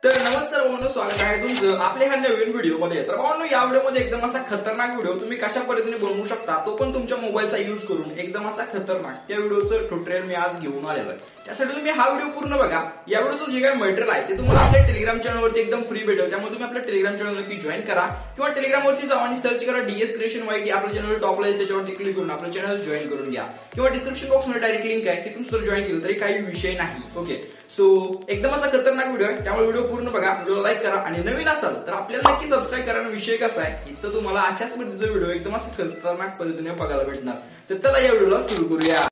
तर नमस्कार भावांनो, स्वागत आहे तुमचं आपल्या ह्या नवीन व्हिडिओमध्ये। तर भावांनो, या व्हिडिओमध्ये एकदम असा खतरनाक व्हिडिओ तुम्ही कशा पद्धतीने बनवू शकता, तो पण तुमच्या मोबाईलचा यूज करून एकदम असा खतरनाक त्या व्हिडिओचं ट्युटोरियल मी आज घेऊन आलेलो आहे। त्यासाठी तुम्ही हा व्हिडिओ पूर्ण बघा। या व्हिडिओचं जे काही मटेरियल आहे ते तुम्हाला आपल्या टेलिग्राम चॅनलवरती एकदम फ्री भेटेल, त्यामुळे तुम्ही आपल्या टेलिग्राम चॅनल नक्की जॉईन करा किंवा टेलिग्रामवरती जावा आणि सर्च करा डीएस क्रिएशन वाईटी। आपल्या चॅनल टॉपला येईल, त्याच्यावरती क्लिक करून आपलं चॅनल जॉईन करून घ्या किंवा डिस्क्रिप्शन बॉक्समध्ये डायरेक्ट लिंक आहे, तिथून जर जॉईन केलं तरी काही विषय नाही। ओके, सो एकदम असा खतरनाक व्हिडिओ आहे, त्यामुळे व्हिडिओ पूर्ण बघा, व्हिडिओला लाईक करा आणि नवीन असाल तर आपल्याला नक्की सबस्क्राईब करा। विषय कसा आहे, इथं तुम्हाला अशाच पद्धतीचा व्हिडिओ एकदम असं खतरनाक पद्धतीने बघायला भेटणार। तर चला या व्हिडिओला सुरू करूया।